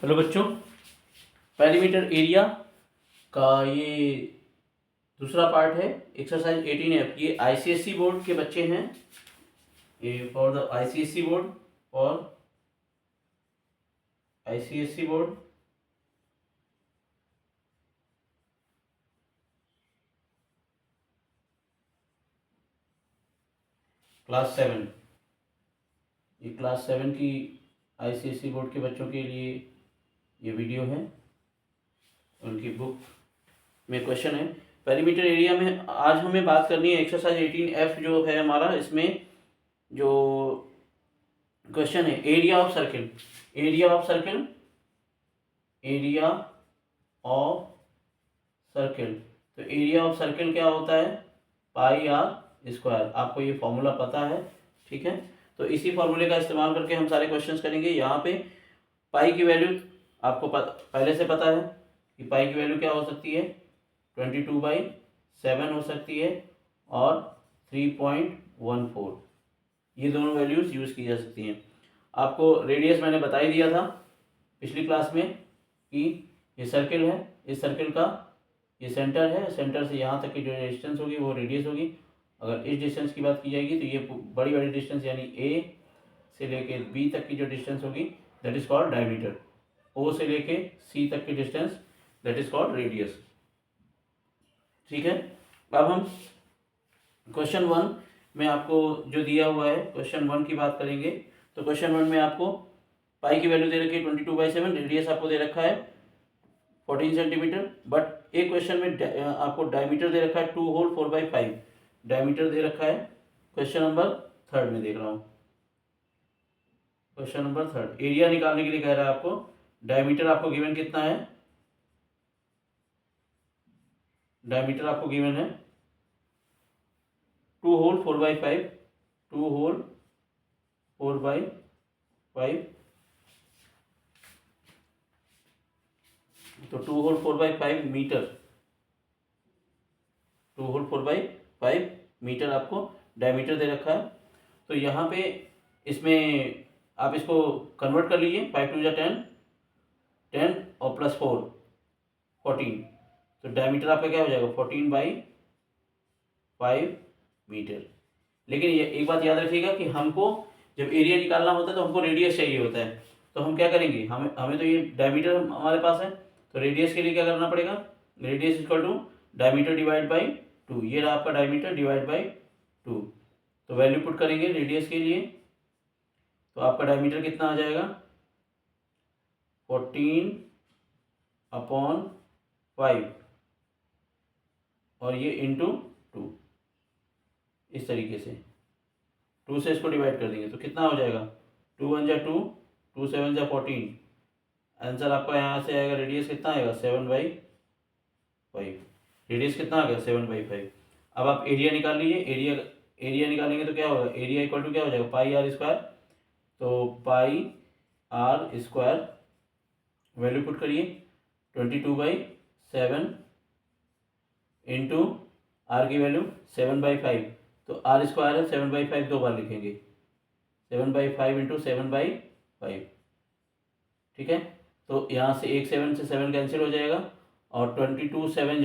Hello बच्चों, perimeter area का ये दूसरा पार्ट है। Exercise 18F। ये आईसीएसई बोर्ड के बच्चे हैं। ये फॉर द आईसीएसई बोर्ड और आईसीएसई बोर्ड क्लास 7। ये क्लास 7 की आईसीएसई बोर्ड के बच्चों के लिए ये वीडियो है। उनकी बुक में क्वेश्चन है पेरीमीटर एरिया में। आज हमें बात करनी है एक्सरसाइज 18F जो है हमारा। इसमें जो क्वेश्चन है area of circle, area of circle, area of circle. तो एरिया ऑफ सर्किल क्या होता है? पाई आर स्क्वायर। आपको ये फॉर्मूला पता है, ठीक है। तो इसी फॉर्मूले का इस्तेमाल करके हम सारे क्वेश्चंस करेंगे। यहाँ पे पाई की वैल्यू आपको पहले से पता है कि पाई की वैल्यू क्या हो सकती है, 22/7 हो सकती है और 3.14। ये दोनों वैल्यूज़ यूज़ की जा सकती हैं। आपको रेडियस मैंने बता ही दिया था पिछली क्लास में कि ये सर्किल है, इस सर्किल का ये सेंटर है, सेंटर से यहाँ तक की जो डिस्टेंस होगी वो रेडियस होगी। अगर इस डिस्टेंस की बात की जाएगी तो ये बड़ी बड़ी डिस्टेंस यानी ए से लेके बी तक की जो डिस्टेंस होगी दैट इज़ कॉल्ड डायमीटर। ओ से लेके सी तक की distance that is called radius, ठीक है। अब हम क्वेश्चन 1 में आपको जो दिया हुआ है, क्वेश्चन 1 की बात करेंगे। तो क्वेश्चन 1 में आपको पाई की वैल्यू दे रखी है 22/7, रेडियस आपको दे रखा है 14 सेंटीमीटर। बट एक क्वेश्चन में आपको डायमीटर दे रखा है 2 होल 4/5 डायमीटर दे रखा है। क्वेश्चन नंबर 3 में देख रहा हूँ, क्वेश्चन नंबर 3 एरिया निकालने के लिए कह रहा है आपको। डायमीटर आपको गिवन कितना है? डायमीटर आपको गिवन है 2 होल 4/5, 2 होल 4/5। तो 2 होल 4/5 मीटर, 2 होल 4/5 मीटर आपको डायमीटर दे रखा है। तो यहाँ पे इसमें आप इसको कन्वर्ट कर लीजिए। 5 2 10, 10 और +4 14। तो डायमीटर आपका क्या हो जाएगा 14/5 मीटर। लेकिन ये एक बात याद रखिएगा कि हमको जब एरिया निकालना होता है तो हमको रेडियस चाहिए होता है। तो हम क्या करेंगे, हमें तो ये डायमीटर हमारे पास है, तो रेडियस के लिए क्या करना पड़ेगा? Radius equal to diameter divide by 2। ये रहा आपका डायमीटर डिवाइड बाई 2। तो वैल्यू पुट करेंगे रेडियस के लिए तो आपका डायमीटर कितना आ जाएगा 14/5 और ये इंटू 2। इस तरीके से 2 से इसको डिवाइड कर देंगे तो कितना हो जाएगा 2 1 जा 2, 2 7 जा 14। आंसर आपका यहाँ से आएगा रेडियस कितना आएगा 7/5। रेडियस कितना आ गया 7/5। अब आप एरिया निकाल लीजिए। एरिया निकालेंगे तो क्या होगा, एरिया इक्वल टू क्या हो जाएगा पाई आर स्क्वायर। तो pi R square value put करिए 22/7 इंटू आर की वैल्यू 7/5। तो आर स्क्वायर है 7/5 दो बार लिखेंगे 7/5 इंटू 7/5, ठीक है। तो यहाँ से एक 7 से 7 कैंसिल हो जाएगा और 22 7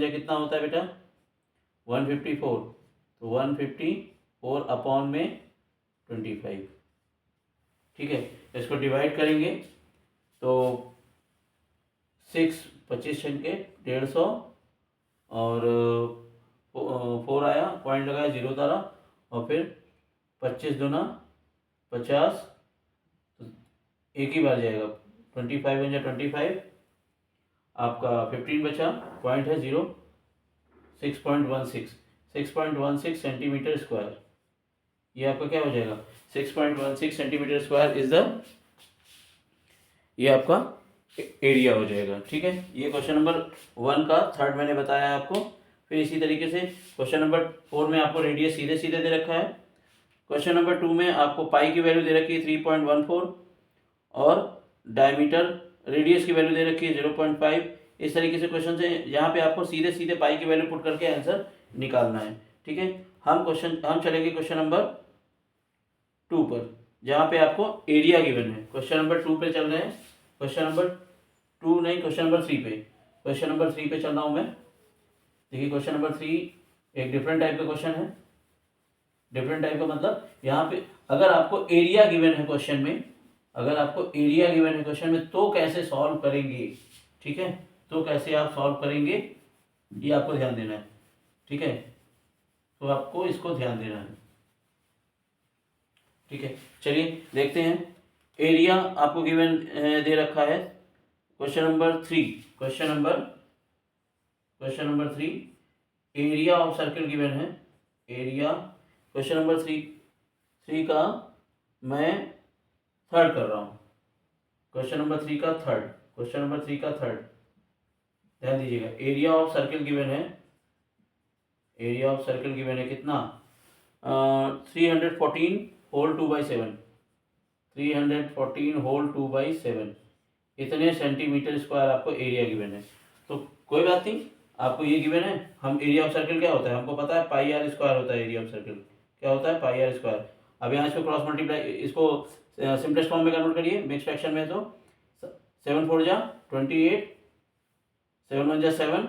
जा कितना होता है बेटा 154। तो 154 अपॉन में 25, ठीक है। इसको डिवाइड करेंगे तो 6 25 छक्के 150 और 4 आया, पॉइंट लगाया, 0 डाला और फिर 25 दूना 50। तो एक ही बार जाएगा 25 1 जा 25, आपका 15 बचा, पॉइंट है 0, 6.16 सेंटीमीटर स्क्वायर। ये आपका क्या हो जाएगा 6.16 सेंटीमीटर स्क्वायर इज द ये आपका एरिया हो जाएगा, ठीक है। ये क्वेश्चन नंबर 1 का 3 मैंने बताया आपको। फिर इसी तरीके से क्वेश्चन नंबर 4 में आपको रेडियस सीधे सीधे दे रखा है। क्वेश्चन नंबर 2 में आपको पाई की वैल्यू दे रखी है 3.14 और डायमीटर रेडियस की वैल्यू दे रखी है 0.5। इस तरीके से क्वेश्चन से यहाँ पे आपको सीधे सीधे पाई की वैल्यू पुट करके आंसर निकालना है, ठीक है। हम चलेंगे क्वेश्चन नंबर 2 पर जहाँ पे आपको एरिया गिवन है। क्वेश्चन नंबर 2 पे चल रहे हैं। क्वेश्चन नंबर 2 नहीं, क्वेश्चन नंबर 3 पे, क्वेश्चन नंबर 3 पे चल रहा हूँ मैं। देखिए क्वेश्चन नंबर 3 एक डिफरेंट टाइप का क्वेश्चन है। डिफरेंट टाइप का मतलब यहाँ पे अगर आपको एरिया गिवन है क्वेश्चन में, अगर आपको एरिया गिवन है क्वेश्चन में तो कैसे सॉल्व करेंगे, ठीक है, तो कैसे आप सॉल्व करेंगे ये आपको ध्यान देना है, ठीक है, तो आपको इसको ध्यान देना है, ठीक है। चलिए देखते हैं। एरिया आपको गिवन दे रखा है question number 3, question number 3 area of circle given है। एरिया क्वेश्चन नंबर 3 का मैं थर्ड कर रहा हूँ, क्वेश्चन नंबर 3 का थर्ड, क्वेश्चन नंबर 3 का थर्ड, ध्यान दीजिएगा। एरिया ऑफ सर्कल गिवन है, एरिया ऑफ सर्कल गिवन है कितना, 314 होल 2/7, 314 होल 2/7 इतने सेंटीमीटर स्क्वायर आपको एरिया गिवन है। तो कोई बात नहीं, आपको ये गिवन है। हम एरिया ऑफ सर्कल क्या होता है हमको पता है, पाई आर स्क्वायर होता है एरिया ऑफ सर्कल, क्या होता है, पाई आर स्क्वायर। अब यहाँ इसको क्रॉस मल्टीप्लाई, इसको सिंपलेस्ट फॉर्म में कन्वर्ट करिए मिक्स फ्रैक्शन में, तो 7 4 जा 28, 7 1 जा 7,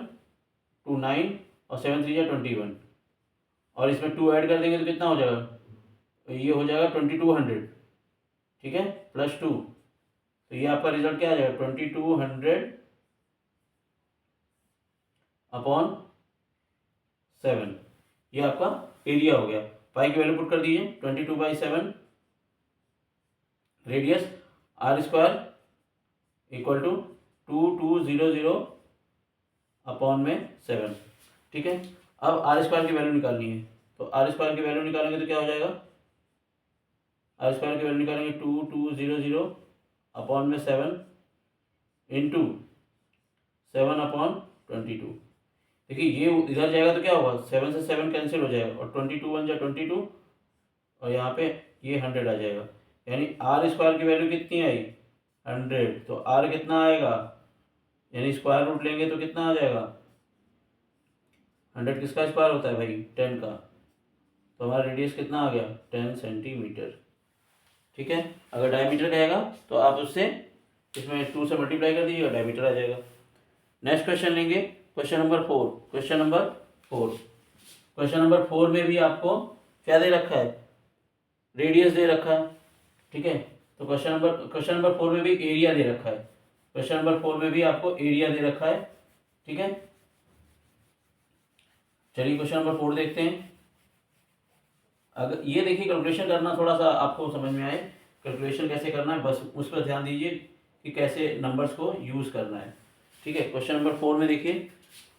2 9 और 7 3 जा 21, और इसमें 2 ऐड कर देंगे तो कितना हो जाएगा, तो ये हो जाएगा 2200, ठीक है, +2, तो ये आपका रिजल्ट क्या आ जाएगा 2200 अपॉन 7, ये आपका एरिया हो गया। पाई की वैल्यू पुट कर दीजिए 22/7, radius r² equal to 2200 upon में 7, ठीक है। अब r² की वैल्यू निकालनी है, तो r² की वैल्यू निकालेंगे तो क्या हो जाएगा, r² की वैल्यू निकालेंगे 2200 अपॉन में 7 इंटू 7 अपॉन 22। देखिए ये इधर जाएगा तो क्या होगा, 7 से 7 कैंसिल हो जाएगा और 22 1 जा 22 और यहाँ पे ये 100 आ जाएगा, यानी r² की वैल्यू कितनी आई 100, तो r कितना आएगा, यानी स्क्वायर रूट लेंगे तो कितना आ जाएगा, 100 किसका स्क्वायर होता है भाई 10 का, तो हमारा रेडियस कितना आ गया 10 सेंटीमीटर, ठीक है। अगर डायमीटर कहेगा तो आप उससे इसमें 2 से मल्टीप्लाई कर दीजिएगा, डायमीटर आ जाएगा। नेक्स्ट क्वेश्चन लेंगे question number 4, question number 4, question number 4 में भी आपको क्या दे रखा है, रेडियस दे रखा है, ठीक है। तो क्वेश्चन नंबर 4 में भी एरिया दे रखा है, क्वेश्चन नंबर 4 में भी आपको एरिया दे रखा है, ठीक है। चलिए क्वेश्चन नंबर 4 देखते हैं। अगर ये देखिए कैलकुलेशन करना थोड़ा सा आपको समझ में आए, कैलकुलेशन कैसे करना है बस उस पर ध्यान दीजिए कि कैसे नंबर्स को यूज़ करना है, ठीक है। क्वेश्चन नंबर 4 में देखिए,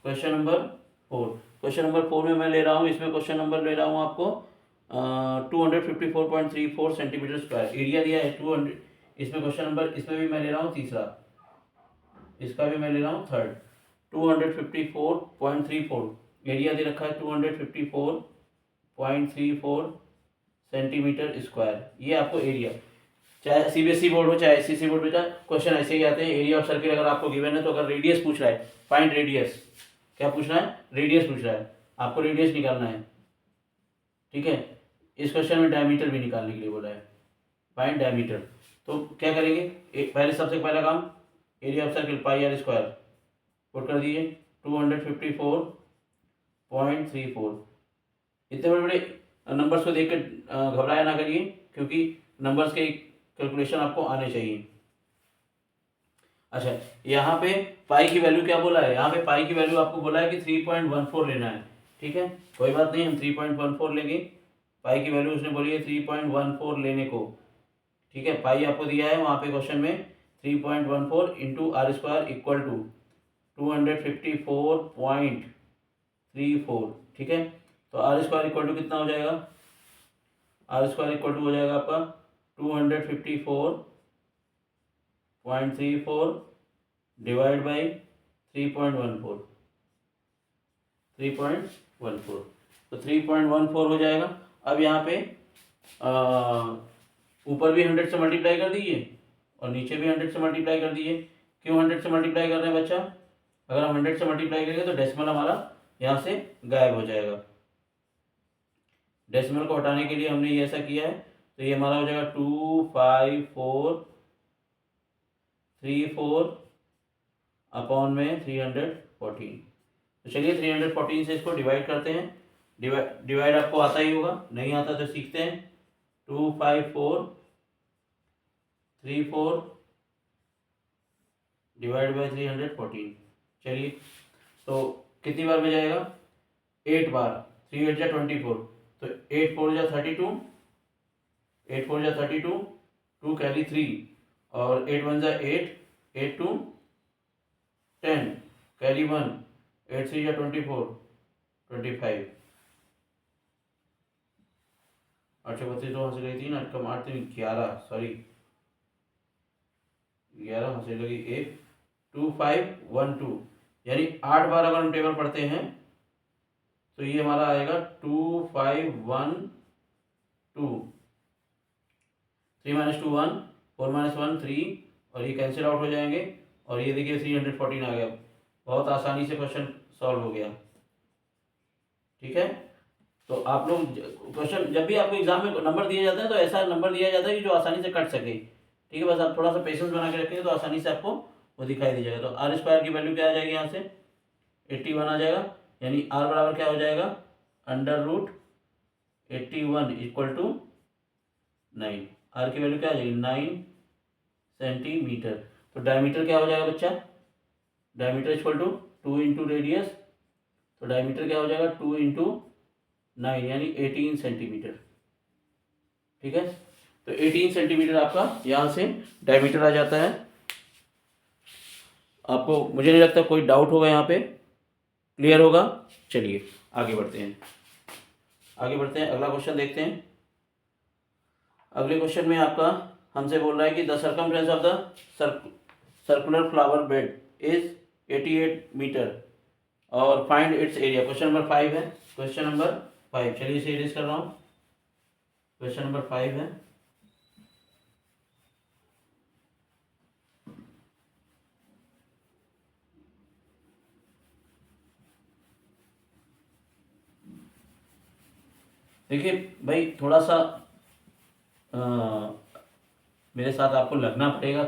क्वेश्चन नंबर 4 में मैं ले रहा हूँ, इसमें क्वेश्चन नंबर ले रहा हूँ आपको 254.34 सेंटीमीटर स्क्वायर, एरिया दिया है 200, इसमें क्वेश्चन नंबर, इसमें भी मैं ले रहा हूँ तीसरा, इसका भी मैं ले रहा हूँ थर्ड, 254.34 एरिया दे रखा है 254.34 सेंटीमीटर स्क्वायर, ये आपको एरिया, चाहे सीबीएसई बोर्ड हो चाहे एससीसी बोर्ड बेटा क्वेश्चन ऐसे ही आते हैं। एरिया ऑफ सर्किल अगर आपको गिवन है तो अगर रेडियस पूछ रहा है, फाइंड रेडियस, क्या पूछ रहा है, रेडियस पूछ रहा है, आपको रेडियस निकालना है, ठीक है। इस क्वेश्चन में डायमीटर भी निकालने के लिए बोला है, फाइंड डायमीटर। तो क्या करेंगे, पहले सबसे पहला काम area of circle pi R square put कर दीजिए 254.34, इतने बड़े बड़े नंबर्स को देख कर घबराया ना करिए, क्योंकि नंबर्स के कैलकुलेशन आपको आने चाहिए। अच्छा यहाँ पे पाई की वैल्यू क्या बोला है, यहाँ पे पाई की वैल्यू आपको बोला है कि 3.14 लेना है, ठीक है, कोई बात नहीं, हम 3.14 लेंगे। पाई की वैल्यू उसने बोली है 3.14 लेने को, ठीक है। पाई आपको दिया है वहाँ पे क्वेश्चन में 3.14 इंटू r² इक्वल टू 254.34, ठीक है। तो r² इक्वल टू कितना हो जाएगा, r² इक्वल टू हो जाएगा आपका 254.34 डिवाइड बाई 3.14, तो 3.14 हो जाएगा। अब यहाँ पे ऊपर भी 100 से मल्टीप्लाई कर दीजिए और नीचे भी 100 से मल्टीप्लाई कर दीजिए। क्यों 100 से मल्टीप्लाई कर रहे हैं बच्चा, अगर हम 100 से मल्टीप्लाई करेंगे तो डेसिमल हमारा यहाँ से गायब हो जाएगा, डेसिमल को हटाने के लिए हमने ये ऐसा किया है, तो ये हमारा हो जाएगा 34 अपॉन में 314। तो चलिए 314 से इसको डिवाइड करते हैं। डिवाइड आपको आता ही होगा, नहीं आता तो सीखते हैं। 25434 डिवाइड बाई 314। चलिए तो कितनी बार में जाएगा? 8 बार। 3 8 जा 24, तो 8 4 जा 32, 8 4 जा 32, 2 कैरी 3 और 8 1 जा 8, 8 2 10 कैरी 1, 8 3 जा 24, 25। 8 से 32 तो हंस गई 3, 8 कम 8 3 11, सॉरी 11 हंसे लगी 1, 2 5 1 2, यानी 8 बार अगर हम टेबल पढ़ते हैं तो ये हमारा आएगा 2 5 1 2, 3 - 2 1, 4 - 1 3, और ये कैंसिल आउट हो जाएंगे और ये देखिए 314 आ गया। बहुत आसानी से क्वेश्चन सॉल्व हो गया। ठीक है, तो आप लोग क्वेश्चन जब भी आपको एग्जाम में नंबर दिए जाते हैं तो ऐसा नंबर दिया जाता है कि जो आसानी से कट सके। ठीक है, बस आप थोड़ा सा पेशेंस बना के रखेंगे तो आसानी से आपको वो दिखाई दे जाएगा। तो आर स्क्वायर की वैल्यू क्या आ जाएगी? यहाँ से 81 आ जाएगा, यानी आर बराबर क्या हो जाएगा? √81 इक्वल टू 9। आर की वैल्यू क्या आ जाएगी? 9 सेंटीमीटर। तो डायमीटर क्या हो जाएगा बच्चा? Diameter equal to 2 into radius, तो डायमीटर क्या हो जाएगा? 2 इंटू 9 यानी 18 सेंटीमीटर। ठीक है, तो 18 सेंटीमीटर आपका यहाँ से डायमीटर आ जाता है। आपको मुझे नहीं लगता कोई डाउट होगा यहाँ पे, क्लियर होगा। चलिए आगे बढ़ते हैं, अगला क्वेश्चन देखते हैं। अगले क्वेश्चन में आपका हमसे बोल रहा है कि the circumference of the circular flower bed is 88 metre और find its area. Question number 5 है, क्वेश्चन नंबर 5। चलिए इसे इरेज कर रहा हूँ। क्वेश्चन नंबर 5 है। देखिए भाई, थोड़ा सा मेरे साथ आपको लगना पड़ेगा।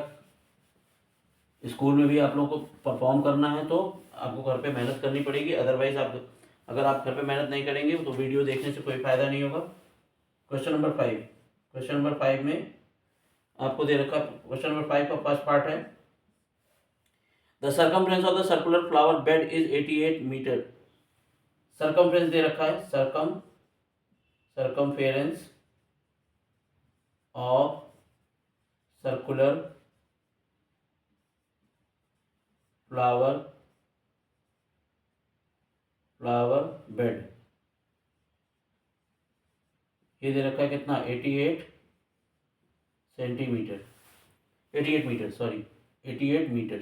स्कूल में भी आप लोगों को परफॉर्म करना है तो आपको घर पे मेहनत करनी पड़ेगी, अदरवाइज आप अगर आप घर पे मेहनत नहीं करेंगे तो वीडियो देखने से कोई फ़ायदा नहीं होगा। क्वेश्चन नंबर 5, क्वेश्चन नंबर 5 में आपको दे रखा, क्वेश्चन नंबर 5 का फर्स्ट पार्ट है, the circumference of the circular flower bed is 88 metre. Circumference दे रखा है, circumference of circular flower bed, ये दे रखा है कितना? 88 सेंटीमीटर, 88 मीटर, सॉरी 88 मीटर,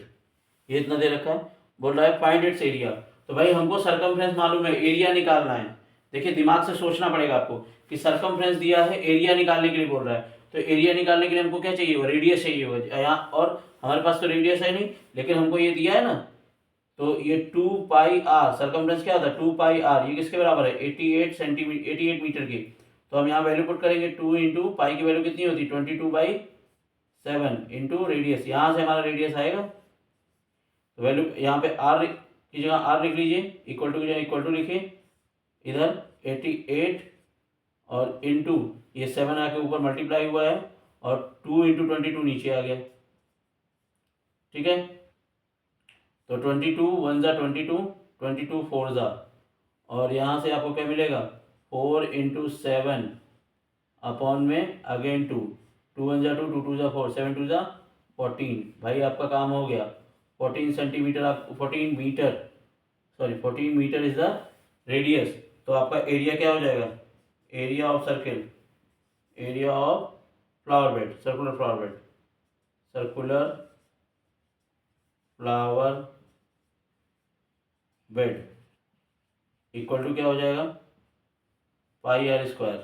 ये इतना दे रखा है। बोल रहा है फाइंड इट्स एरिया। तो भाई हमको सर्कमफ्रेंस मालूम है, एरिया निकालना है। देखिए दिमाग से सोचना पड़ेगा आपको कि सर्कमफ्रेंस दिया है, एरिया निकालने के लिए बोल रहा है। तो एरिया निकालने के लिए हमको क्या चाहिए? वो रेडियस चाहिए होगा यहाँ, और हमारे पास तो रेडियस है नहीं, लेकिन हमको ये दिया है ना, तो ये 2 पाई आर, सर्कमफ्रेंस क्या होता है? 2 पाई आर, ये किसके बराबर है? 88 सेंटीमीटर, 88 मीटर की। तो हम यहाँ वैल्यू पुट करेंगे, 2 इंटू पाई की वैल्यू कितनी होती है? 22/7 इंटू रेडियस, यहाँ से हमारा रेडियस आएगा। तो वैल्यू यहाँ पे आर की जगह आर लिख लीजिए, इक्वल टू की जगह इक्वल टू लिखिए, इधर 88 और इंटू ये 7 आके ऊपर मल्टीप्लाई हुआ है और 2 इंटू 22 नीचे आ गया। ठीक है, तो 22 1 जा 22, 22 4 जा, और यहाँ से आपको क्या मिलेगा? 4 इंटू 7 अपॉन में अगेन 2, 2 1 जा 2, 2 2 जा 4, 7 2 जा 14। भाई आपका काम हो गया। 14 सेंटीमीटर, आप 14 metre, sorry 14 metre is the radius. तो आपका एरिया क्या हो जाएगा? Area of circle, area of flower bed, circular flower bed, circular flower bed equal to क्या हो जाएगा? Pi R square,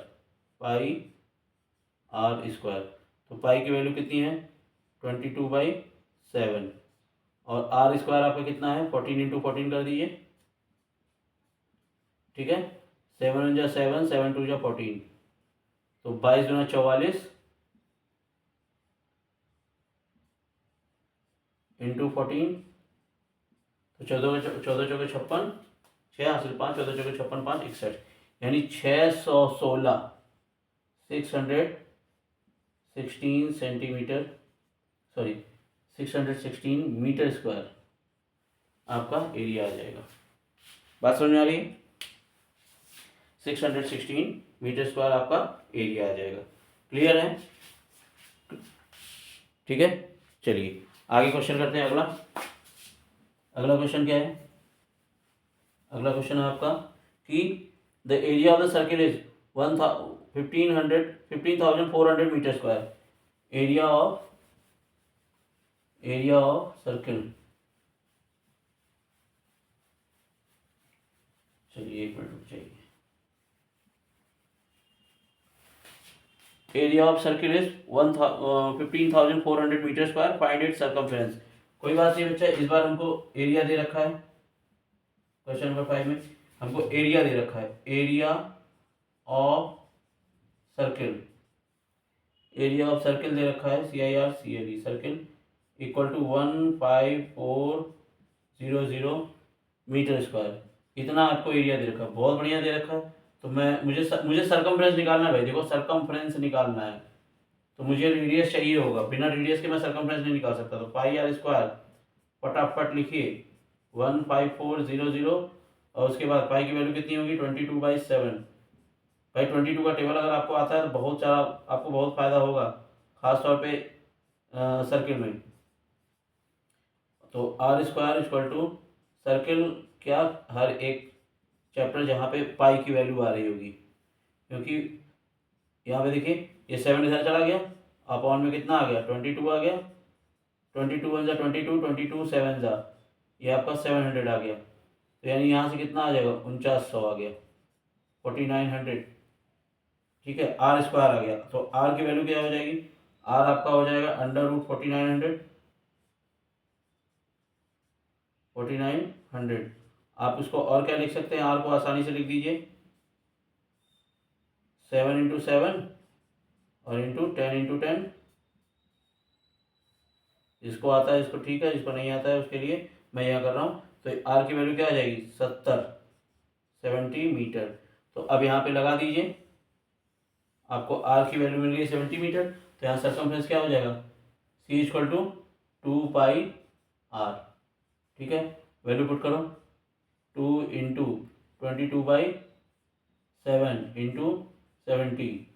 pi R square. तो पाई की वैल्यू कितनी है? 22/7, और आर स्क्वायर आपका कितना है? 14 इंटू 14 कर दीजिए। ठीक है, 7 1 जा 7, 7 2 जा 14, तो 22 दूना 44, इंटू 14, तो 14 56, 6 हासिल 5, 14 56 5 61, यानी 616 616 सेंटीमीटर, सॉरी 616 मीटर स्क्वायर आपका एरिया आ जाएगा। बात समझ में आ रही है? 616 मीटर स्क्वायर आपका एरिया आ जाएगा। क्लियर है? ठीक है, चलिए आगे क्वेश्चन करते हैं। अगला क्वेश्चन क्या है? अगला क्वेश्चन है आपका कि the area of the circle is 15,400 metre square. Area of circle, चलिए 1 मिनट चाहिए। Area of circle is 15,400 metre square, find its circumference. कोई बात नहीं बच्चा, इस बार हमको एरिया दे रखा है। क्वेश्चन नंबर 5 में हमको एरिया दे रखा है, area of circle, area of circle दे रखा है CIRCLE, circle equal to 15400 metre square. इतना आपको एरिया दे रखा है, बहुत बढ़िया दे रखा है। तो मुझे सर्कमफ्रेंस निकालना है भाई। देखो सर्कमफ्रेंस निकालना है तो मुझे रेडियस चाहिए होगा, बिना रेडियस के मैं सर्कमफ्रेंस नहीं निकाल सकता। तो पाई आर स्क्वायर फटाफट लिखिए 15400, और उसके बाद पाई की वैल्यू कितनी होगी 22/7। भाई 22 का टेबल अगर आपको आता है तो बहुत सारा आपको बहुत फायदा होगा, खास तौर पे सर्किल में। तो R square equal to circle क्या, हर एक चैप्टर जहाँ पे पाई की वैल्यू आ रही होगी, क्योंकि यहाँ पे देखिए ये 7 इधर चला गया, अपॉन में कितना आ गया 22 आ गया, 22 1 जा 22, 22 7 जा, ये आपका 700 आ गया। तो यानी यहाँ से कितना आ जाएगा 4900 आ गया, 4900। ठीक है, आर स्क्वायर आ गया। तो आर की वैल्यू क्या हो जाएगी, आर आपका हो जाएगा √4900। आप इसको और क्या लिख सकते हैं, आर को आसानी से लिख दीजिए 7 × 7 और इंटू 10 × 10। जिसको आता है इसको ठीक है, जिसको नहीं आता है उसके लिए मैं यहाँ कर रहा हूँ। तो आर की वैल्यू क्या आ जाएगी 70 मीटर। तो अब यहाँ पे लगा दीजिए, आपको आर की वैल्यू मिल गई 70 मीटर। तो यहाँ सर्कमफ्रेंस क्या हो जाएगा, C इक्वल टू 2πr। ठीक है, वैल्यू पुट करो, 2 × 22/7 इंटू 70,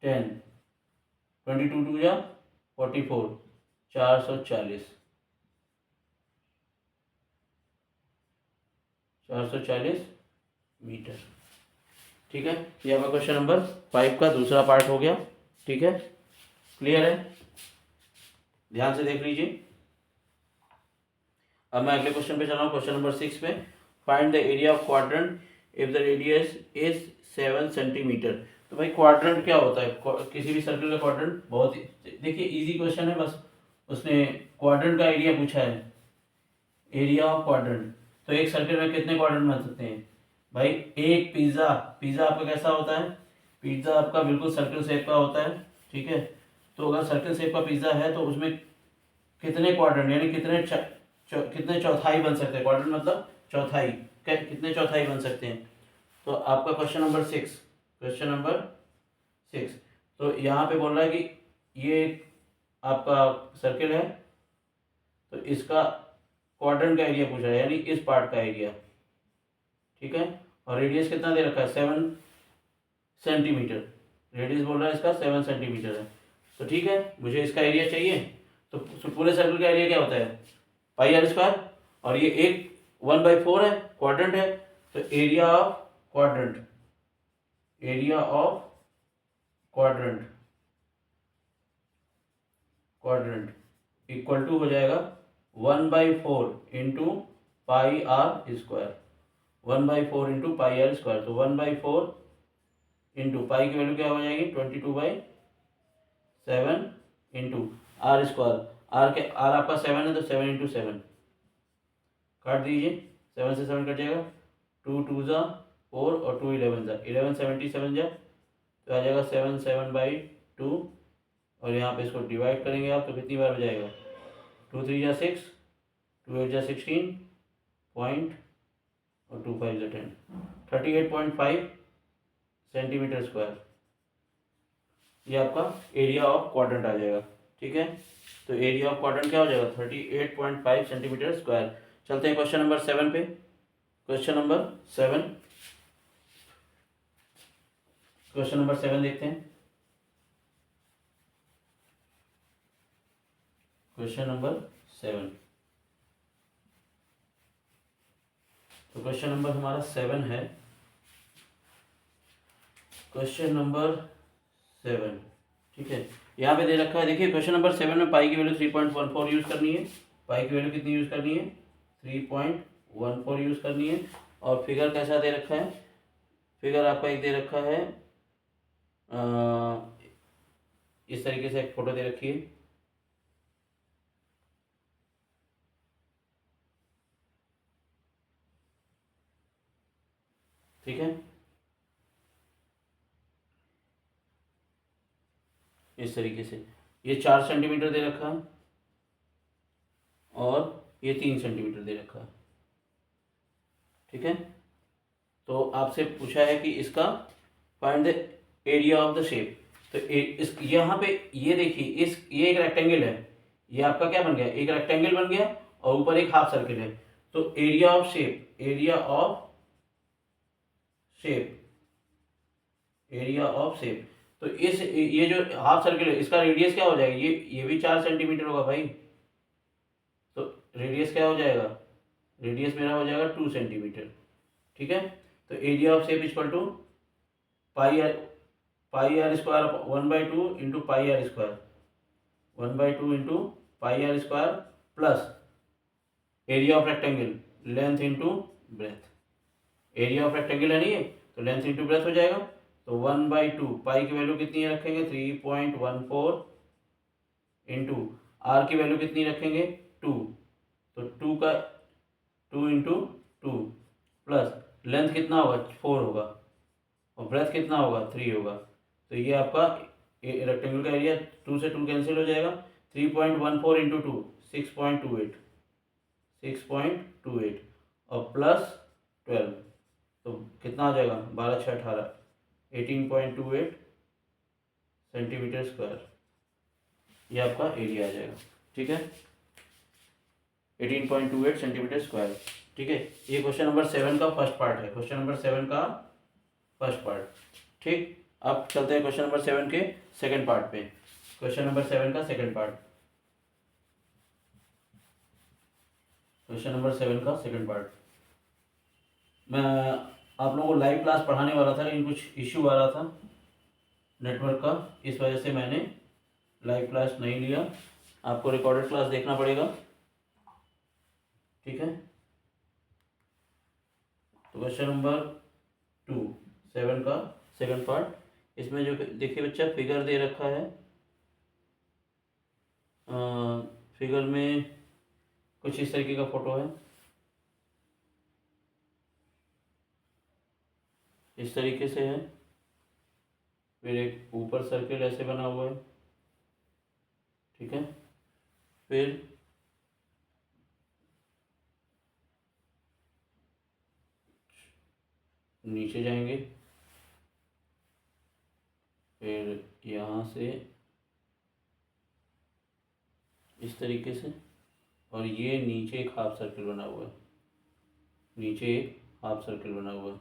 10, 22 2 या 44, 440 मीटर। ठीक है, ये आपका क्वेश्चन नंबर 5 का दूसरा पार्ट हो गया। ठीक है, क्लियर है? ध्यान से देख लीजिए। अब मैं अगले क्वेश्चन पे चल रहा हूँ, क्वेश्चन नंबर 6 पे। Find the area of quadrant if the radius is 7 centimetre. तो भाई क्वाड्रेंट क्या होता है, किसी भी सर्कल का क्वाड्रेंट, बहुत देखिए इजी क्वेश्चन है, बस उसने क्वाड्रेंट का एरिया पूछा है, एरिया ऑफ क्वाड्रेंट। तो एक सर्कल में कितने क्वाड्रेंट बन सकते हैं भाई, एक पिज़्ज़ा आपका कैसा होता है, पिज़्ज़ा आपका बिल्कुल सर्कल शेप का होता है। ठीक है, तो अगर सर्कल शेप का पिज़्ज़ा है तो उसमें कितने क्वाड्रेंट यानी कितने चौथाई बन सकते हैं, क्वाड्रेंट मतलब चौथाई, कितने चौथाई बन सकते हैं। तो आपका क्वेश्चन नंबर 6, तो यहाँ पे बोल रहा है कि ये आपका सर्कल है, तो इसका क्वाड्रेंट का एरिया पूछ रहा है, यानी इस पार्ट का एरिया। ठीक है, और रेडियस कितना दे रखा है 7 सेंटीमीटर, रेडियस बोल रहा है इसका 7 सेंटीमीटर है। तो ठीक है, मुझे इसका एरिया चाहिए। तो पूरे सर्कल का एरिया क्या होता है πr स्क्वायर, और ये एक 1/4 है, क्वाड्रेंट है। तो area of quadrant equal to हो जाएगा 1/4 into πr square, 1/4 into πr square. तो 1/4 इंटू पाई की वैल्यू क्या हो जाएगी 22/7 इंटू आर स्क्वायर। आर आपका 7 है, तो 7 × 7 काट दीजिए, 7 से 7 कट जाएगा, 2 2 जा 4 और 2 11 जा 11 77 जा, तो आ जाएगा 7/2। और यहाँ पे इसको डिवाइड करेंगे आप तो कितनी बार हो जाएगा 2 3 जा 6, 2 8 जा 16 पॉइंट और 2 5 जा 10, 38.5 सेंटीमीटर स्क्वायर। ये आपका एरिया ऑफ क्वाड्रेंट आ जाएगा। ठीक है, तो एरिया ऑफ क्वाड्रेंट क्या हो जाएगा 38.5 सेंटीमीटर स्क्वायर। चलते हैं क्वेश्चन नंबर 7 पे। क्वेश्चन नंबर 7 देखते हैं। क्वेश्चन नंबर 7, तो क्वेश्चन नंबर हमारा 7 है। क्वेश्चन नंबर 7, ठीक है, यहाँ पे दे रखा है, देखिए क्वेश्चन नंबर 7 में पाई की वैल्यू 3.14 यूज़ करनी है। पाई की वैल्यू कितनी यूज़ करनी है 3.14 यूज़ करनी है। और फिगर कैसा दे रखा है, फिगर आपका एक दे रखा है इस तरीके से एक फोटो दे रखी है। ठीक है, इस तरीके से ये 4 सेंटीमीटर दे रखा है और ये 3 सेंटीमीटर दे रखा है। ठीक है, तो आपसे पूछा है कि इसका find the area of the shape. तो इस यहाँ पे ये देखिए, ये एक रेक्टेंगल है, ये आपका क्या बन गया, एक रेक्टेंगल बन गया और ऊपर एक हाफ सर्किल है। तो area of shape, area of shape, तो इस ये जो हाफ सर्किल है इसका रेडियस क्या हो जाएगा, ये भी 4 सेंटीमीटर होगा भाई। तो रेडियस क्या हो जाएगा, रेडियस मेरा हो जाएगा 2 सेंटीमीटर। ठीक है, तो area of shape equal to pi R square 1/2 into pi R square, 1/2 into pi R square plus area of rectangle length into breadth. Area of rectangle है नहीं है, तो लेंथ इंटू ब्रेथ हो जाएगा। तो 1/2 पाई की वैल्यू कितनी रखेंगे 3.14 इंटू आर की वैल्यू कितनी रखेंगे 2, तो 2 इंटू 2 प्लस लेंथ कितना होगा 4 होगा और ब्रेथ कितना होगा 3 होगा। तो ये आपका रेक्टेंगल का एरिया 2 से 2 कैंसिल हो जाएगा। 3.14 इंटू 2 6.28 और प्लस 12, तो कितना आ जाएगा 12 6 18 18.28 सेंटीमीटर स्क्वायर। ये आपका एरिया आ जाएगा। ठीक है, 18.28 सेंटीमीटर स्क्वायर। ठीक है, ये क्वेश्चन नंबर 7 का फर्स्ट पार्ट है, क्वेश्चन नंबर 7 का फर्स्ट पार्ट। ठीक, अब चलते हैं क्वेश्चन नंबर 7 के सेकंड पार्ट पे। क्वेश्चन नंबर 7 का सेकंड पार्ट, क्वेश्चन नंबर 7 का सेकंड पार्ट। मैं आप लोगों को लाइव क्लास पढ़ाने वाला था लेकिन कुछ इश्यू आ रहा था नेटवर्क का, इस वजह से मैंने लाइव क्लास नहीं लिया। आपको रिकॉर्डेड क्लास देखना पड़ेगा। ठीक है, तो क्वेश्चन नंबर 7 का सेकंड पार्ट, इसमें जो देखिए बच्चा फिगर दे रखा है, फिगर में कुछ इस तरीके का फोटो है, इस तरीके से है, फिर एक ऊपर सर्किल ऐसे बना हुआ है। ठीक है, फिर नीचे जाएंगे, फिर यहाँ से इस तरीके से, और ये नीचे एक हाफ सर्किल बना हुआ है, नीचे एक हाफ सर्किल बना हुआ है।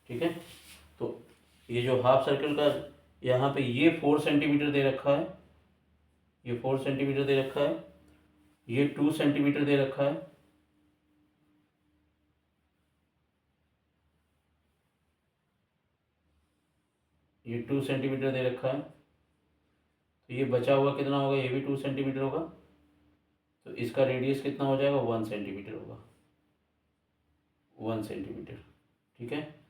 ठीक है, तो ये जो हाफ सर्किल का यहाँ पे ये 4 सेंटीमीटर दे रखा है, ये 4 सेंटीमीटर दे रखा है, ये 2 सेंटीमीटर दे रखा है, ये 2 सेंटीमीटर दे रखा है, तो ये बचा हुआ कितना होगा, ये भी 2 सेंटीमीटर होगा, तो इसका रेडियस कितना हो जाएगा 1 सेंटीमीटर होगा, 1 सेंटीमीटर। ठीक है,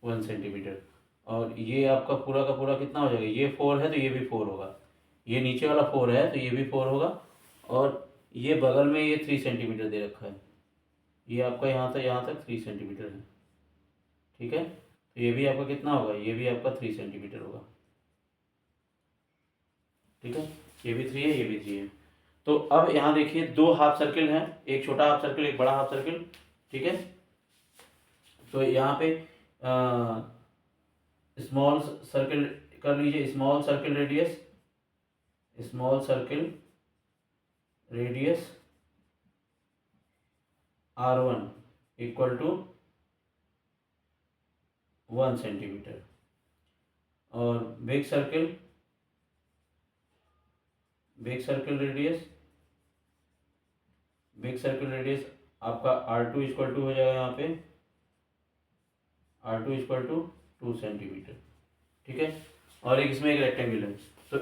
1 सेंटीमीटर। और ये आपका पूरा का पूरा कितना हो जाएगा, ये 4 है तो ये भी 4 होगा, ये नीचे वाला 4 है तो ये भी 4 होगा, और ये बगल में ये 3 सेंटीमीटर दे रखा है, ये आपका यहाँ तक 3 सेंटीमीटर है। ठीक है, तो ये भी आपका कितना होगा, ये भी आपका 3 सेंटीमीटर होगा। ठीक है, ये भी 3 है, ये भी 3 है। तो अब यहाँ देखिए दो हाफ सर्किल हैं, एक छोटा हाफ सर्किल, एक बड़ा हाफ सर्किल, ठीक है। तो यहाँ पे स्मॉल सर्किल कर लीजिए, small circle radius, small circle radius R1 equal to 1 centimetre, और big circle radius, big circle radius आपका R2 इक्वल टू हो जाएगा यहाँ पे R2 इक्वल टू 2 सेंटीमीटर, ठीक है। और एक इसमें एक रेक्टेंगल है, तो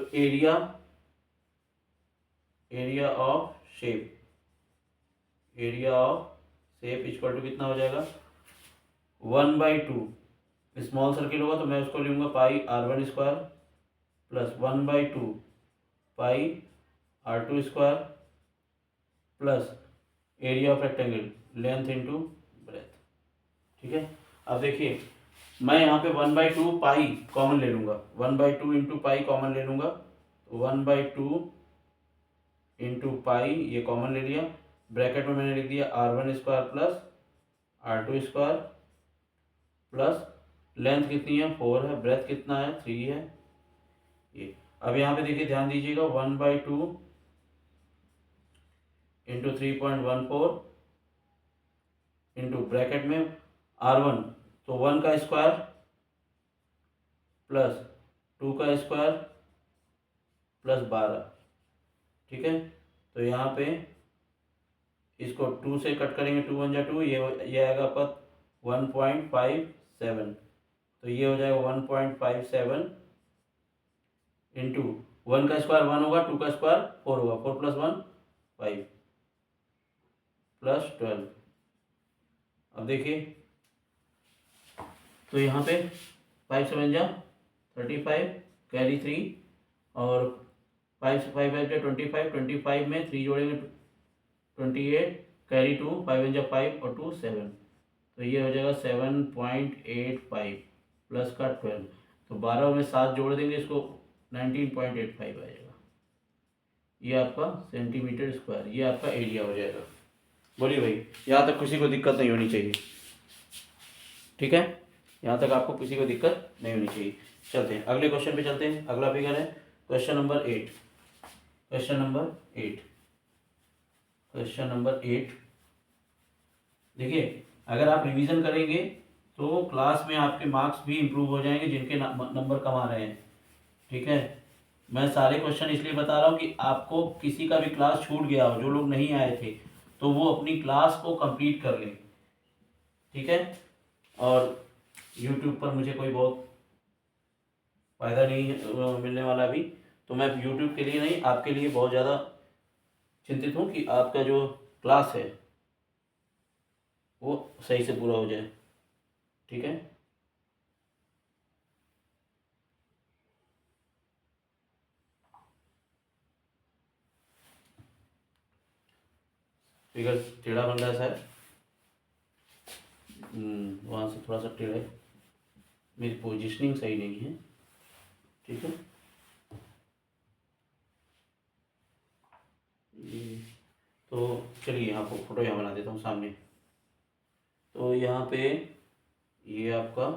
area of shape equal to कितना हो जाएगा 1/2। स्मॉल सर्किल होगा तो मैं उसको लूँगा पाई R1 square plus 1/2 pi R2 square plus area of rectangle length into breath, ठीक है। अब देखिए मैं यहाँ पे 1/2 पाई कॉमन ले लूँगा, 1/2 इंटू पाई कॉमन ले लूँगा, 1/2 इंटू पाई ये कॉमन ले लिया, ब्रैकेट में मैंने लिख दिया R1 square plus R2 square plus length कितनी है 4 है, ब्रेथ कितना है 3 है ये। अब यहाँ पे देखिए ध्यान दीजिएगा 1/2 इंटू 3.14 इंटू ब्रैकेट में R1 तो 1 का स्क्वायर प्लस 2 का स्क्वायर प्लस 12, ठीक है। तो यहाँ पे इसको 2 से कट करेंगे, 2 1 जा 2, ये आएगा आपका 1.57, तो ये हो जाएगा 1.57 इंटू 1 का स्क्वायर 1 होगा, 2 का स्क्वायर 4 होगा, 4 प्लस 1 5 प्लस 12। अब देखिए तो यहाँ पे 5 7 जा 35 कैरी 3 और 5 से 5 जा 25, 25 में 3 जोड़ेंगे 28 कैरी 2, 5 1 जा 5 और 2 7, तो ये हो जाएगा 7.85 प्लस का 12, तो 12 में 7 जोड़ देंगे इसको 19.85 आ जाएगा, ये आपका सेंटीमीटर स्क्वायर, ये आपका एरिया हो जाएगा। बोलिए भाई, यहाँ तक किसी को दिक्कत नहीं होनी चाहिए, ठीक है। यहाँ तक आपको किसी को दिक्कत नहीं होनी चाहिए। चलते हैं अगले क्वेश्चन पे चलते हैं। अगला फिगर है क्वेश्चन नंबर 8। क्वेश्चन नंबर 8 देखिए, अगर आप रिवीजन करेंगे तो क्लास में आपके मार्क्स भी इम्प्रूव हो जाएंगे जिनके नंबर कम आ रहे हैं, ठीक है। मैं सारे क्वेश्चन इसलिए बता रहा हूँ कि आपको किसी का भी क्लास छूट गया हो, जो लोग नहीं आए थे, तो वो अपनी क्लास को कंप्लीट कर लें, ठीक है। और यूट्यूब पर मुझे कोई बहुत फ़ायदा नहीं मिलने वाला अभी, तो मैं यूट्यूब के लिए नहीं, आपके लिए बहुत ज़्यादा चिंतित हूँ कि आपका जो क्लास है वो सही से पूरा हो जाए, ठीक है। फिगर टेढ़ा बन रहा है शायद, वहाँ से थोड़ा सा टेढ़ा है, मेरी पोजीशनिंग सही नहीं है, ठीक है। तो चलिए यहाँ पर फोटो यहाँ बना देता हूँ सामने। तो यहाँ पे ये आपका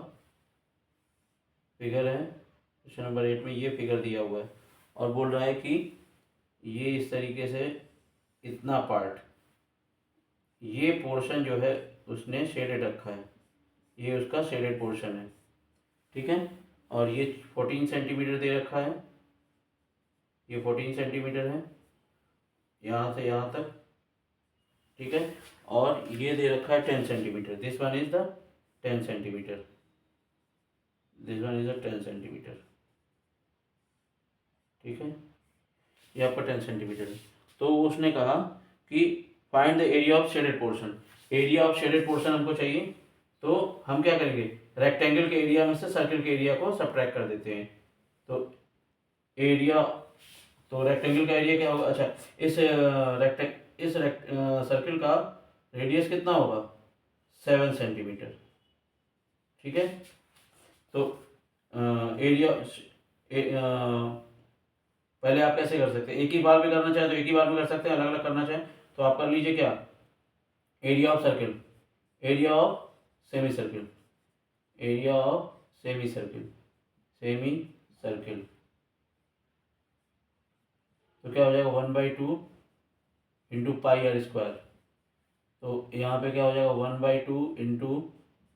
फिगर है क्वेश्चन नंबर 8 में, ये फिगर दिया हुआ है और बोल रहा है कि ये इस तरीके से इतना पार्ट, ये पोर्शन जो है उसने शेडेड रखा है, ये उसका शेडेड पोर्शन है, ठीक है। और ये 14 सेंटीमीटर दे रखा है, ये 14 सेंटीमीटर है यहाँ से यहाँ तक, ठीक है। और ये दे रखा है 10 centimetre, this one is the 10 centimetre, this one is the 10 centimetre, ठीक है। ये आपका 10 सेंटीमीटर है। तो उसने कहा कि find the area of shaded portion, area of shaded portion हमको चाहिए, तो हम क्या करेंगे, रेक्टेंगल के एरिया में से सर्किल के एरिया को सब्ट्रैक्ट कर देते हैं। तो एरिया, तो रेक्टेंगल का एरिया क्या होगा, अच्छा इस सर्किल का रेडियस कितना होगा 7 सेंटीमीटर, ठीक है। तो एरिया पहले आप कैसे कर सकते हैं, एक ही बार में करना चाहे तो एक ही बार में कर सकते हैं, अलग अलग करना चाहे तो आप कर लीजिए क्या, area of circle, area of semi circle, area of semi circle, semi circle, तो क्या हो जाएगा 1/2 इंटू पाई आर स्क्वायर। तो यहाँ पे क्या हो जाएगा 1/2 इंटू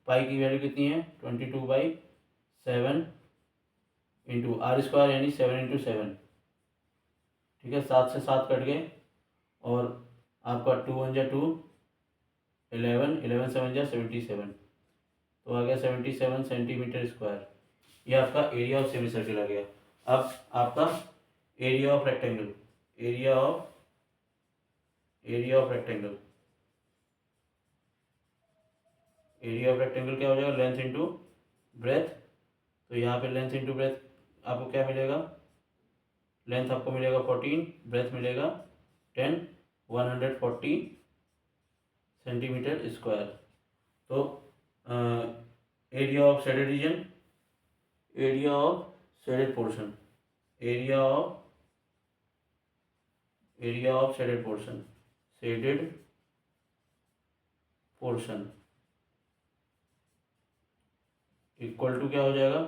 पाई की वैल्यू कितनी है 22/7 इंटू आर स्क्वायर यानी 7 × 7, ठीक है, 7 से 7 कट गए और आपका 2 × 2 11, 11 7 × 77, तो आ गया 77 सेंटीमीटर स्क्वायर। ये आपका एरिया ऑफ सेमी सर्किल आ गया। अब आपका area of rectangle, area of rectangle, area of rectangle क्या हो जाएगा, लेंथ इंटू ब्रेथ। तो यहाँ पे लेंथ इंटू ब्रेथ आपको क्या मिलेगा, लेंथ आपको मिलेगा 14, ब्रेथ मिलेगा 10, 140 सेंटीमीटर स्क्वायर। तो area of shaded region, area of shaded portion, area of shaded portion, shaded portion equal to क्या हो जाएगा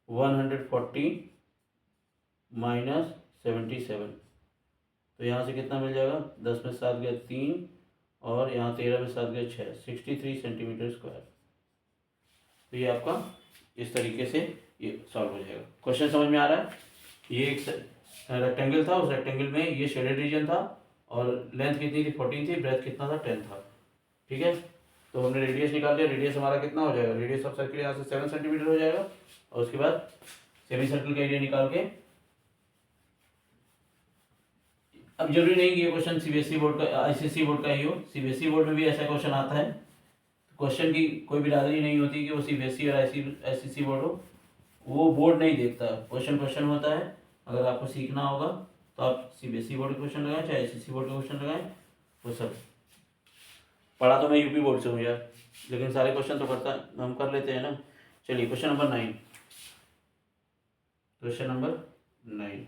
140 माइनस 77। तो यहाँ से कितना मिल जाएगा, 10 में 7 गया 3 और यहाँ 13 में 7 गया 6, 63 सेंटीमीटर स्क्वायर। तो ये आपका इस तरीके से ये सॉल्व हो जाएगा। क्वेश्चन समझ में आ रहा है। ये एक रेक्टेंगल था, उस रेक्टेंगल में ये शेडेड रीजन था और लेंथ कितनी थी 14 थी, ब्रेथ कितना था 10 था, ठीक है। तो हमने रेडियस निकाल लिया, रेडियस हमारा कितना हो जाएगा, रेडियस ऑफ सर्किल यहाँ से 7 सेंटीमीटर हो जाएगा और उसके बाद सेमी सर्किल का एरिया निकाल के, अब जरूरी नहीं कि ये क्वेश्चन सीबीएसई बोर्ड का आईसीएसई बोर्ड का ही हो, सीबीएसई बोर्ड में भी ऐसा क्वेश्चन आता है। क्वेश्चन की कोई बिरादरी नहीं होती कि वो सीबीएसई और आईसीएसई बोर्ड हो, वो बोर्ड नहीं देखता, क्वेश्चन होता है। अगर आपको सीखना होगा तो आप सीबीएसई बोर्ड के क्वेश्चन लगाएं चाहे आईसीएसई बोर्ड के क्वेश्चन लगाएं, वो सब पढ़ा तो मैं यूपी बोर्ड से हूँ यार, लेकिन सारे क्वेश्चन तो करता हम कर लेते हैं ना। चलिए question number 9, question number 9,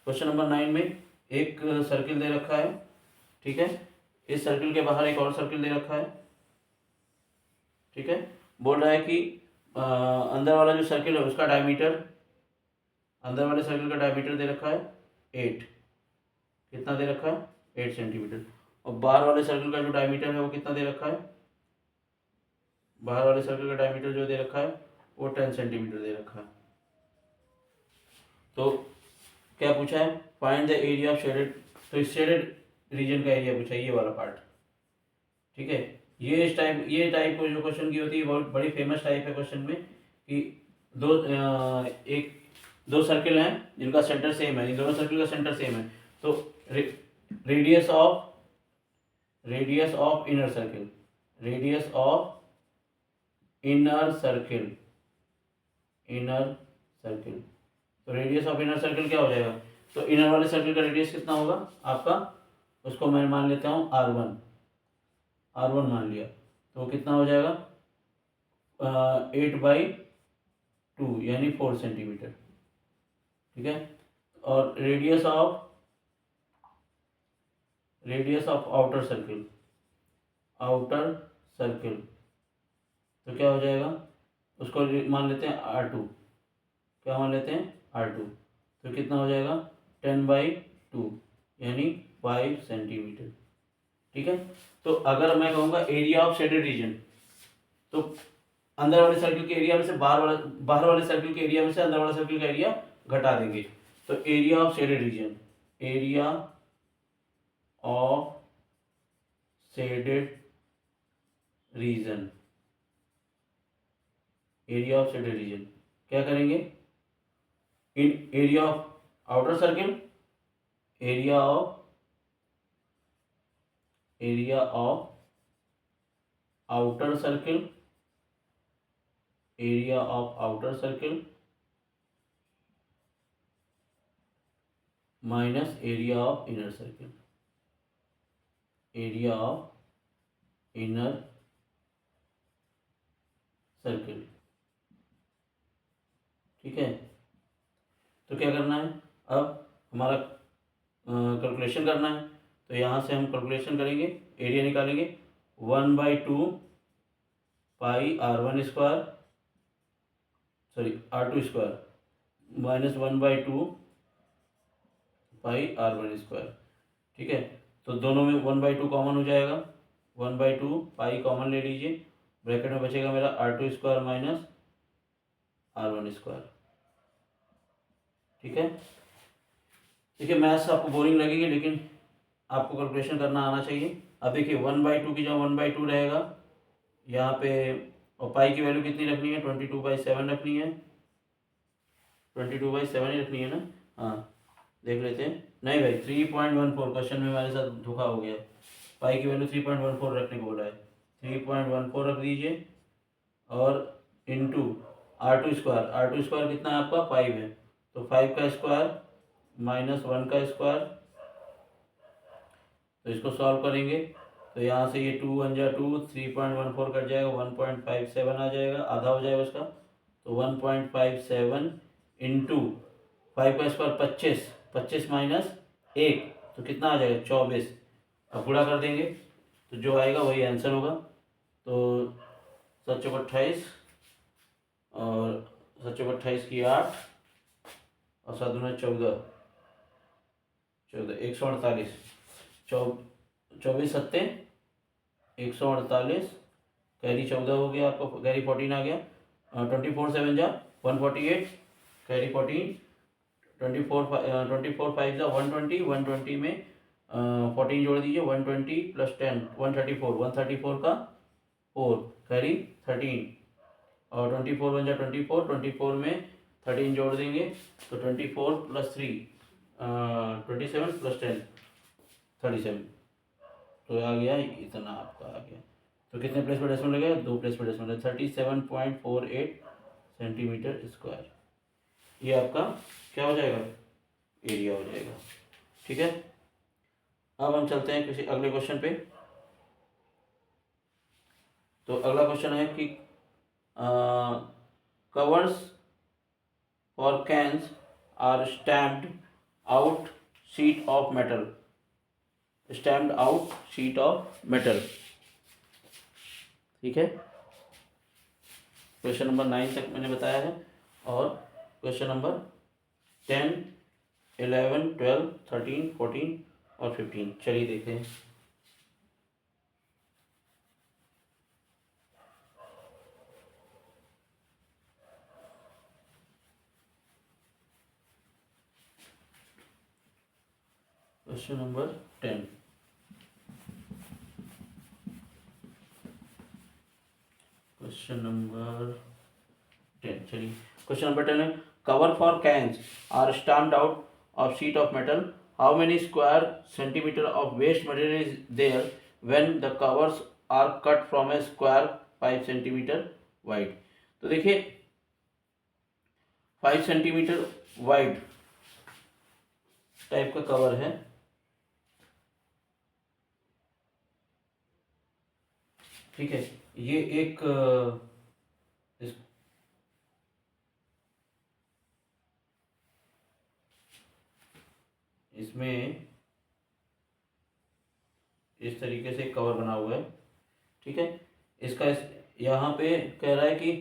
question number 9 में एक सर्किल दे रखा है, ठीक है, इस सर्किल के बाहर एक और सर्किल दे रखा है, ठीक है। बोल रहा है कि अंदर वाला जो सर्किल है उसका डायमीटर, अंदर वाले सर्किल का डायमीटर दे रखा है 8, कितना दे रखा है 8 सेंटीमीटर, और बाहर वाले सर्किल का जो डायमीटर है वो कितना दे रखा है, बाहर वाले सर्किल का डायमीटर जो दे रखा है वो 10 सेंटीमीटर दे रखा है। तो क्या पूछा है, find the area of shaded, तो इस शेडेड रीजन का एरिया पूछा है, ये वाला पार्ट, ठीक है। ये टाइप को जो क्वेश्चन की होती है बहुत बड़ी फेमस टाइप है क्वेश्चन में, कि दो सर्किल हैं जिनका सेंटर सेम है, इन दोनों सर्किल का सेंटर सेम है, तो radius of inner circle, radius of inner circle, तो रेडियस ऑफ इनर सर्किल क्या हो जाएगा, तो इनर वाले सर्किल का रेडियस कितना होगा आपका, उसको मैं मान लेता हूँ R1 मान लिया, तो कितना हो जाएगा 8/2 यानी 4 सेंटीमीटर, ठीक है। और रेडियस ऑफ आउटर सर्किल, तो क्या हो जाएगा, उसको मान लेते हैं R2, क्या मान लेते हैं R2, तो कितना हो जाएगा 10/2 यानी 5 सेंटीमीटर, ठीक है। तो अगर मैं कहूँगा एरिया ऑफ शेडेड रीजन, तो अंदर वाले सर्किल के एरिया में से बाहर वाले सर्किल के एरिया में से अंदर वाले सर्किल का एरिया घटा देंगे, तो area of shaded region, area of shaded region, area of shaded region क्या करेंगे, in area of outer circle, area of outer circle, area of outer circle minus area of inner circle, area of inner circle, ठीक है। तो क्या करना है, अब हमारा कैलकुलेशन करना है, तो यहाँ से हम कैलकुलेशन करेंगे, एरिया निकालेंगे 1/2 पाई R1 square, sorry R2 square minus 1/2 पाई R1 स्क्वायर। ठीक है, तो दोनों में 1/2 कॉमन हो जाएगा, 1/2 पाई कॉमन ले लीजिए, ब्रैकेट में बचेगा मेरा R2 square minus R1 square. ठीक है, देखिए मैथ्स आपको बोरिंग लगेगी, लेकिन आपको कैलकुलेशन करना आना चाहिए। अब देखिए 1/2 की जगह 1/2 रहेगा यहाँ पे, और पाई की वैल्यू कितनी रखनी है, 22/7 रखनी है, 22/7 ही रखनी है ना। हाँ देख लेते हैं, नहीं भाई 3.14, क्वेश्चन में हमारे साथ धोखा हो गया, पाई की वैल्यू 3.14 रखने को बोला है, 3.14 रख दीजिए, और इंटू R2 स्क्वायर कितना है आपका 5 है, तो 5 का स्क्वायर माइनस 1 का स्क्वायर, तो इसको सॉल्व करेंगे, तो यहाँ से ये 2 1 जा 2, 3.14 कट जाएगा, 1.57 आ जाएगा, आधा हो जाएगा उसका, तो 1.57 इंटू 5 का स्क्वायर 25, 25 माइनस 1, तो कितना आ जाएगा 24। अब गुणा कर देंगे तो जो आएगा वही आंसर होगा, तो 7 चौक 28, और 7 चौक 28 की 8, और 7 दूना 14, 148, 24 सत्ते 148, कैरी 14 हो गया आपको, कैरी 14 आ गया, 24 7 जा 148, कैरी 14, 24 5 जा 120, 120 में 14 जोड़ दीजिए, 120 प्लस 10 134, 134 का 4, कैरी 13, और 24 1 जा 24, 24 में 13 जोड़ देंगे, तो 24 प्लस 3 27 प्लस 10 37, तो आ गया इतना, आपका आ गया। तो कितने प्लेस पर डेसिमल लगेगा, 2 प्लेस पर डेसिमल है, 37.48 सेंटीमीटर स्क्वायर, ये आपका क्या हो जाएगा, एरिया हो जाएगा। ठीक है, अब हम चलते हैं किसी अगले क्वेश्चन पे। तो अगला क्वेश्चन है कि covers for cans are stamped out sheet of metal, stamped out sheet of metal. ठीक है, क्वेश्चन नंबर 9 तक मैंने बताया है, और क्वेश्चन नंबर 10 11 12 13 14 और 15 चलिए देखते हैं। क्वेश्चन नंबर 10, क्वेश्चन नंबर 10, चलिए क्वेश्चन नंबर 10 है, cover for cans are stamped out of sheet of metal, how many square centimetre of waste material is there when the covers are cut from a square 5 centimetre wide. तो देखिए 5 centimetre wide type का cover है, ठीक है, ये एक इसमें इस तरीके से कवर बना हुआ है। ठीक है, इसका यहाँ पे कह रहा है कि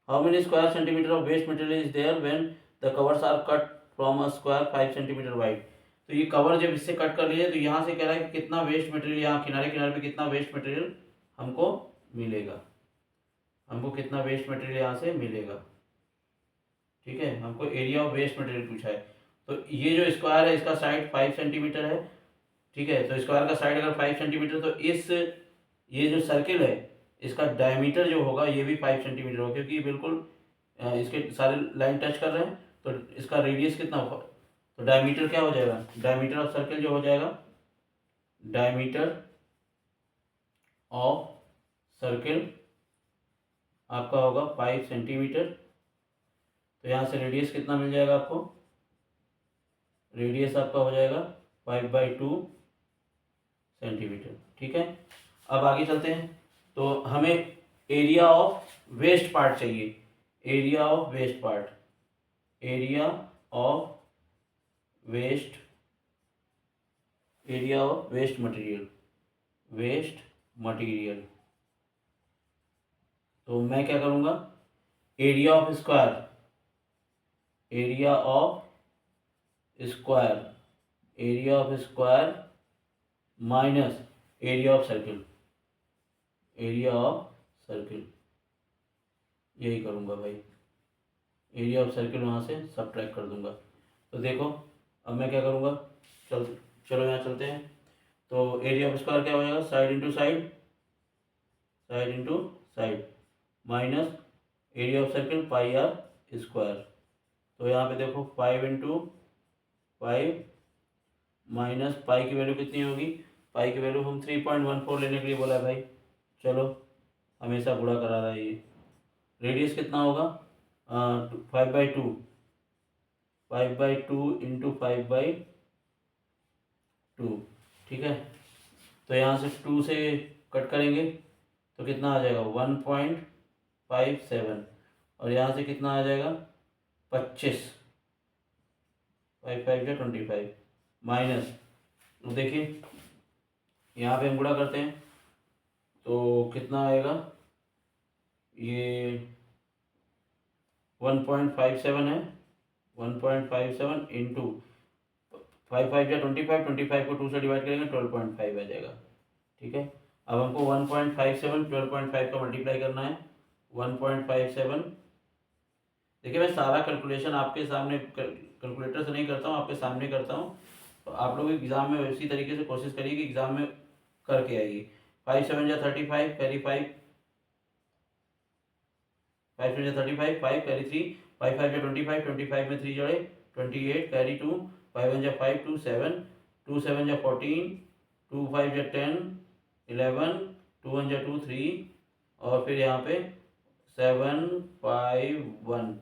how many square centimetre of waste material is there when the covers are cut from a square 5 centimetre wide. तो ये कवर जब इससे कट कर लिया, तो यहाँ से कह रहा है कि कितना वेस्ट मटेरियल, यहाँ किनारे किनारे पे कितना वेस्ट मटेरियल हमको मिलेगा, हमको कितना वेस्ट मटेरियल यहाँ से मिलेगा। ठीक है, हमको एरिया ऑफ वेस्ट मटेरियल पूछा है, तो ये जो स्क्वायर है इसका साइड 5 सेंटीमीटर है। ठीक है, तो स्क्वायर का साइड अगर 5 सेंटीमीटर, तो इस ये जो सर्किल है इसका डायमीटर जो होगा ये भी 5 सेंटीमीटर होगा, क्योंकि ये बिल्कुल इसके सारे लाइन टच कर रहे हैं, तो इसका रेडियस कितना होगा, तो डायमीटर क्या हो जाएगा, डायमीटर ऑफ सर्किल जो हो जाएगा, डायमीटर ऑफ सर्किल आपका होगा 5 सेंटीमीटर। तो यहाँ से रेडियस कितना मिल जाएगा आपको, रेडियस आपका हो जाएगा 5/2 सेंटीमीटर। ठीक है, अब आगे चलते हैं, तो हमें एरिया ऑफ वेस्ट पार्ट चाहिए, area of waste part. Area of waste material. तो मैं क्या करूँगा, area of square minus area of circle, यही करूँगा भाई। एरिया ऑफ सर्किल वहाँ से सब्ट्रैक्ट कर दूंगा। तो देखो अब मैं क्या करूँगा, चलो यहाँ चलते हैं। तो एरिया ऑफ स्क्वायर क्या हो जाएगा, side into side minus area of circle pi R square. तो यहाँ पे देखो 5 इंटू 5 माइनस पाई की वैल्यू कितनी होगी, पाई की वैल्यू हम 3.14 लेने के लिए बोला है भाई। चलो हमेशा गुणा करा रहा है ये। रेडियस कितना होगा, 5/2 इंटू 5/2, ठीक है। तो यहाँ से 2 से कट करेंगे तो कितना आ जाएगा 1.57, और यहाँ से कितना आ जाएगा 25, 5 5 या 25 माइनस। तो देखिए यहाँ पे हम गुणा करते हैं तो कितना आएगा, ये 1.57 है, 1.57 इंटू 5 5 या 25, 25 को 2 से डिवाइड करेंगे 12.5 आ जाएगा, ठीक है। अब हमको 1.57 12.5 का मल्टीप्लाई करना है, 1.57। देखिए मैं सारा कैलकुलेशन आपके सामने कैलकुलेटर से नहीं करता हूँ, आपके सामने करता हूँ। तो आप लोग एग्ज़ाम में इसी तरीके से कोशिश करिए कि एग्ज़ाम में करके आइए। 5 7 या 35 कैरी 5, 5 7 या 35 5 कैरी 3, 5 5 या 25, 25 में 3 जोड़े 28 कैरी 2, 5 1 या 5 2 7, 2 7 या 14, 2 5 या 10 11, 2 1 या 2 3, और फिर यहाँ पे 7 5 1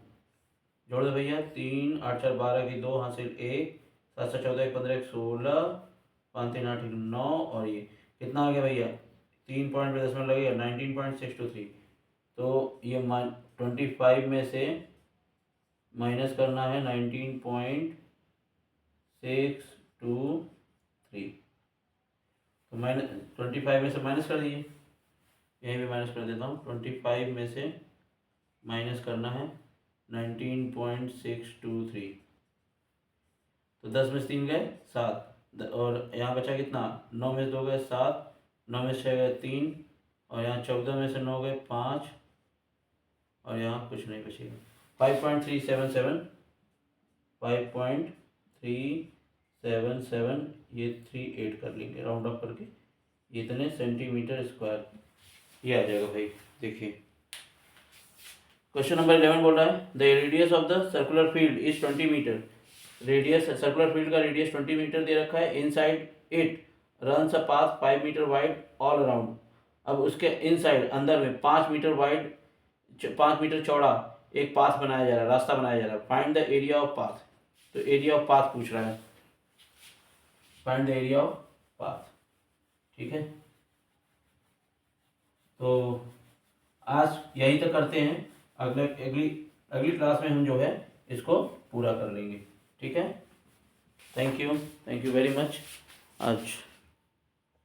जोड़ दो भैया, 3 8 4 12 की 2 हासिल 1, 7 7 14 1 15 1 16, 5 3 8 9, और ये कितना आ गया भैया, 3 पॉइंट पे दशमलव लगेगा 19.623। तो ये 25 में से माइनस करना है 19.623। तो -25 में से माइनस कर दीजिए, यहीं पे माइनस कर देता हूँ। 25 में से माइनस करना है 19.623। तो 10 में से 3 गए 7, और यहाँ बचा कितना, 9 में से 2 गए 7, 9 में से 6 गए 3, और यहाँ 14 में से 9 गए 5, और यहाँ कुछ नहीं बचेगा। 5.377, 5.377, ये 38 कर लेंगे राउंड अप करके, ये इतने सेंटीमीटर स्क्वायर ये आ जाएगा भाई। देखिए क्वेश्चन नंबर 11 बोल रहा है the radius of the circular field is 20 metre. Radius, circular field का रेडियस 20 मीटर दे रखा है। Inside it runs a path 5 metre wide all around. अब उसके इनसाइड अंदर में 5 मीटर वाइड 5 मीटर चौड़ा एक पाथ बनाया जा रहा है, रास्ता बनाया जा रहा है। Find the area of path. तो एरिया ऑफ पाथ पूछ रहा है, find the area of path, ठीक है। तो आज यही तक करते हैं, अगली क्लास में हम जो है इसको पूरा कर लेंगे, ठीक है। थैंक यू वेरी मच आज।